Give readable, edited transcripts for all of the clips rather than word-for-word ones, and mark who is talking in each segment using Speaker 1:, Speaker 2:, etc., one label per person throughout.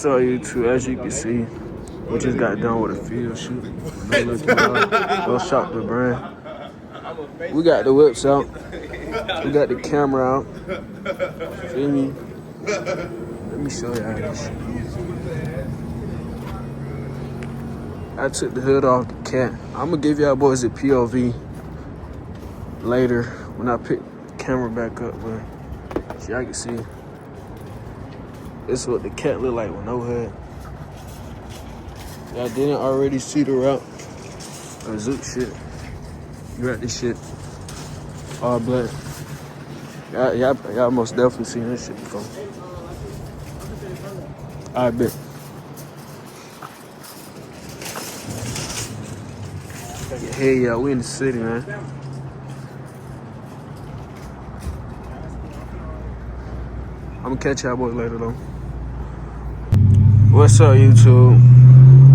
Speaker 1: So YouTube, as you can see, we just got done with a field shoot. No looking dog. Go shop the brand. We got the whips out. We got the camera out. Feel me? Let me show y'all this shit. I took the hood off the cat. I'm gonna give y'all boys a POV later when I pick the camera back up, but so y'all can see. This is what the cat look like with no hood. Y'all didn't already see the route or Zook shit. You got this shit all black. Y'all most definitely seen this shit before. I bet. Hey, y'all, we in the city, man. I'm gonna catch y'all boys later, though. What's up, YouTube?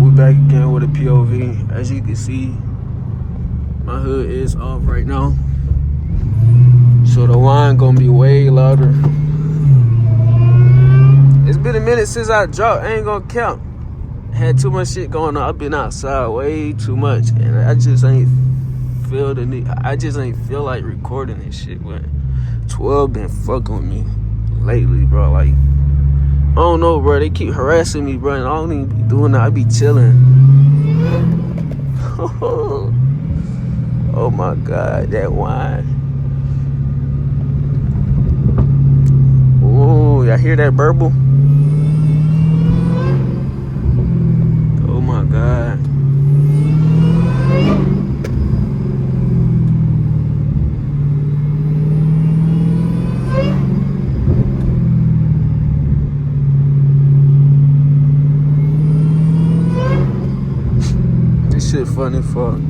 Speaker 1: We back again with a POV. As you can see, my hood is off right now. So the whine gonna be way louder. It's been a minute since I dropped. I ain't gonna count. Had too much shit going on. I've been outside way too much, and I just ain't feel the need. I just ain't feel like recording this shit. But 12 been fucking with me lately, bro. Like, I don't know, bro. They keep harassing me, bro, and I don't even be doing that. I be chilling. Oh my God, that whine. Oh, y'all hear that burble? Oh my God. This shit funny fuck.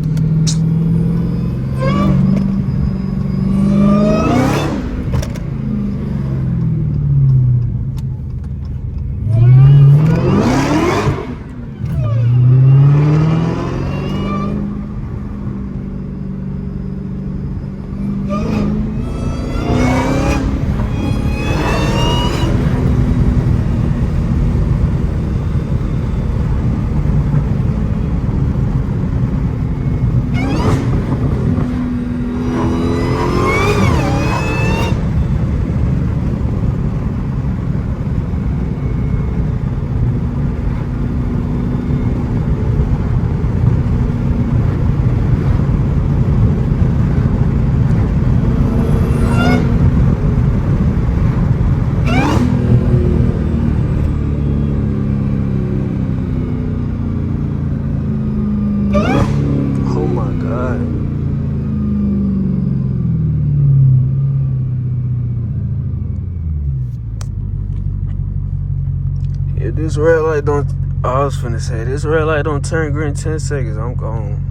Speaker 1: If this red light don't, I was finna say, this red light don't turn green 10 seconds, I'm gone.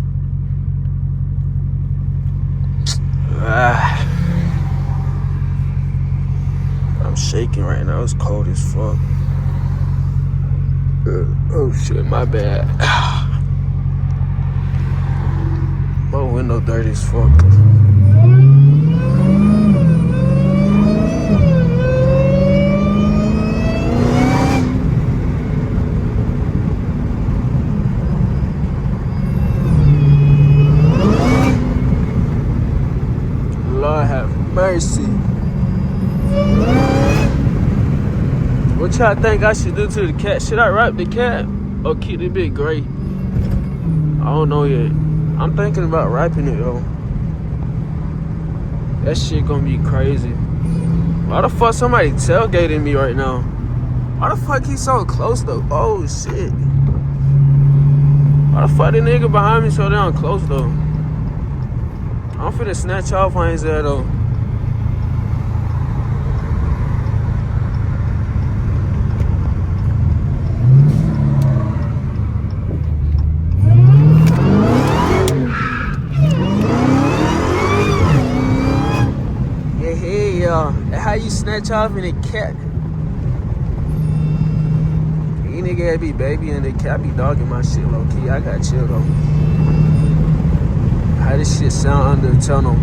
Speaker 1: I'm shaking right now, it's cold as fuck. Oh shit, my bad. My window dirty as fuck. Lord have mercy. What y'all think I should do to the cat? Should I wrap the cat or keep it bit gray? I don't know yet. I'm thinking about wrapping it though. That shit gonna be crazy. Why the fuck somebody tailgating me right now? Why the fuck he so close though? Oh shit. Why the fuck the nigga behind me so damn close though? I'm finna snatch off on his head though. How you snatch off in a cat? You nigga had be baby and the cat be dogging my shit low key. I got chill though. How this shit sound under the tunnel?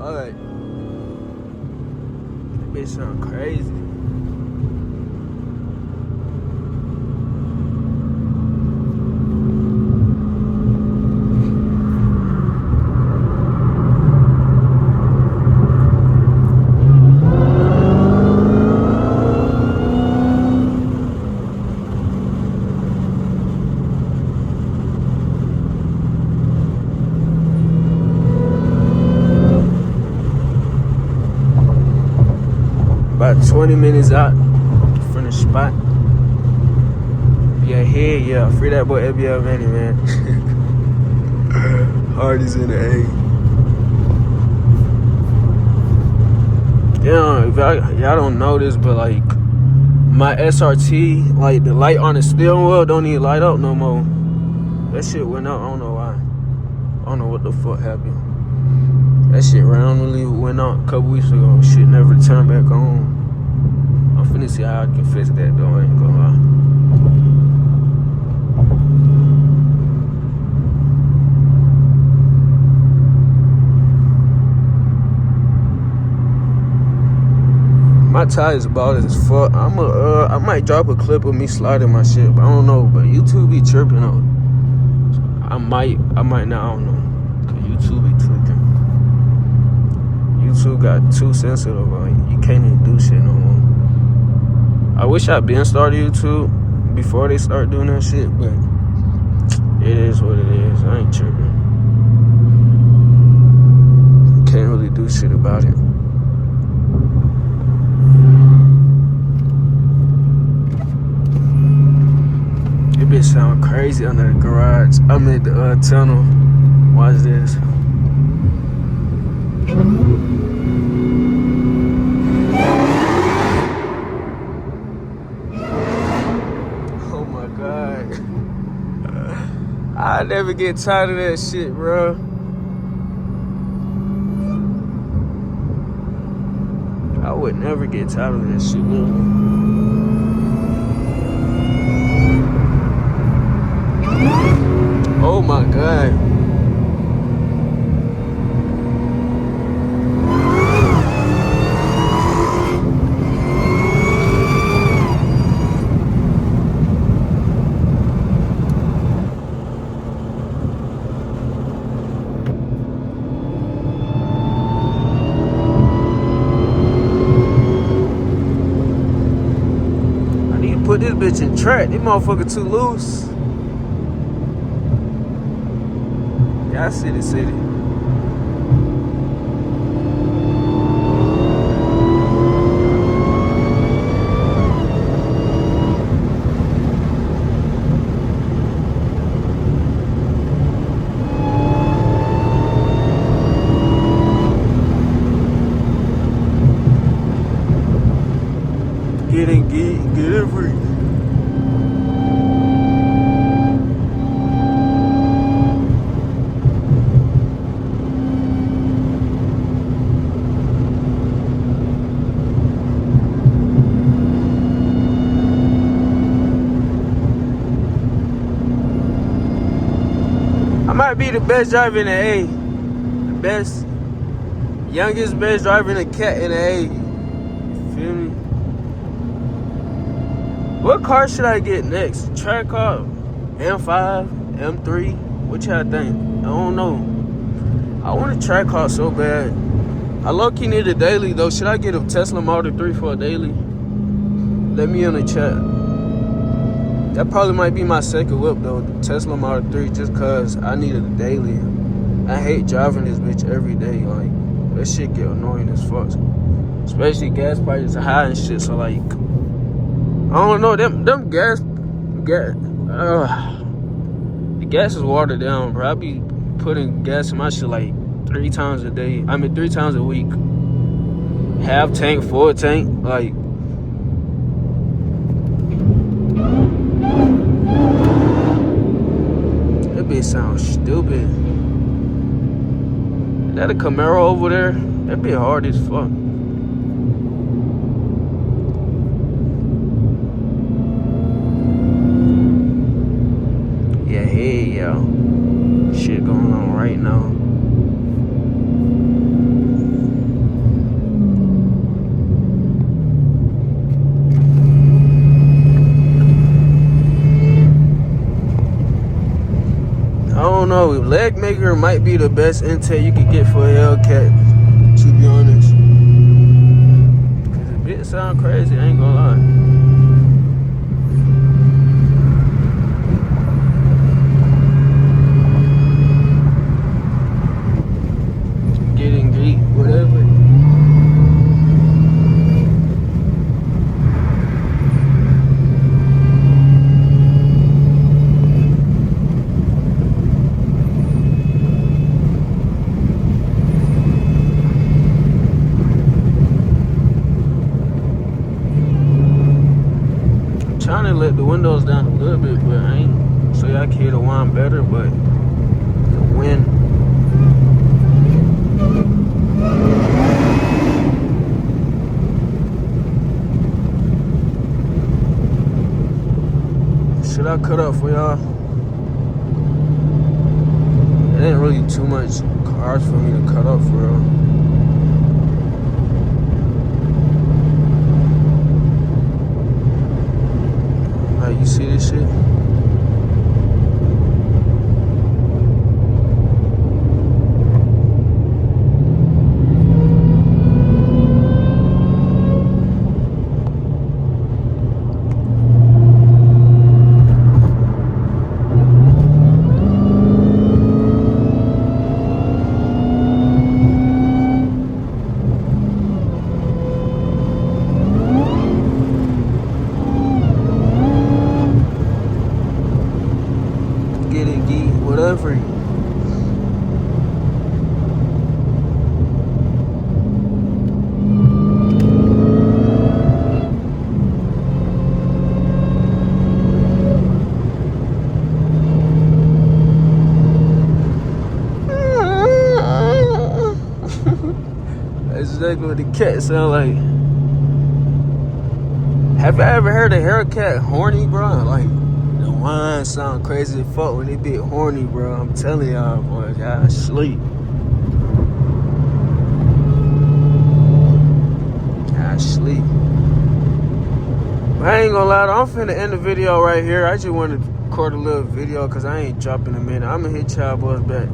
Speaker 1: fuck. That bitch sound crazy. About 20 minutes out from the spot. Yeah, here, yeah. Free that boy FBL Manny, man. Hardy's in the A. Yeah, if y'all don't know this, but like my SRT, like the light on the steering wheel don't even light up no more. That shit went out. I don't know why. I don't know what the fuck happened. That shit randomly went out a couple weeks ago. Shit never turned back on. I'm finna see how I can fix that though. I ain't gonna lie. My tires bald as fuck. I might drop a clip of me sliding my shit, but I don't know. But YouTube be tripping on. I might not. I don't know. Cause YouTube be tweaking. YouTube got too sensitive. Like, you can't even do shit no more. I wish I'd been started YouTube before they start doing that shit, but it is what it is. I ain't tripping. Can't really do shit about it. It bitch sound crazy under the garage. I'm in the tunnel. Watch this. Oh my God. I never get tired of that shit, bro. I would never get tired of that shit, man. Oh my God. I need to put this bitch in track. This motherfucker too loose. Yeah, I see the city. Get in free. I might be the best driver in the A. The best, youngest best driver in the cat in the A. You feel me? What car should I get next? Track car? M5? M3? What y'all think? I don't know. I want a track car so bad. I low-key need a daily though. Should I get a Tesla Model 3 for a daily? Let me in the chat. That probably might be my second whip though, the Tesla Model 3, just cause I needed a daily. I hate driving this bitch every day. Like, that shit get annoying as fuck. Especially gas prices are high and shit, so like, I don't know, them gas, the gas is watered down, bro. I be putting gas in my shit like 3 times a day. I mean 3 times a week. Half tank, full tank, like. That bitch sounds stupid. Is that a Camaro over there? That bitch hard as fuck. Yeah, hey, yo. Shit going on right now. know. Leg maker might be the best intake you could get for a Hellcat, to be honest. Cause the bit sound crazy, I ain't gonna lie. Getting geek, whatever. Trying to let the windows down a little bit, but I ain't so y'all can hear the whine better, but the wind. Should I cut up for y'all? It ain't really too much cars for me to cut up for real. You see this shit? Get it, geek, whatever. That's exactly what the cat sound like. Have you ever heard a Hellcat horny, bro? Like, the whine sound crazy as fuck when they be horny, bro. I'm telling y'all, boy, y'all sleep. Y'all sleep. But I ain't gonna lie, I'm finna end the video right here. I just wanted to record a little video because I ain't dropping a minute. I'm gonna hit y'all boys back.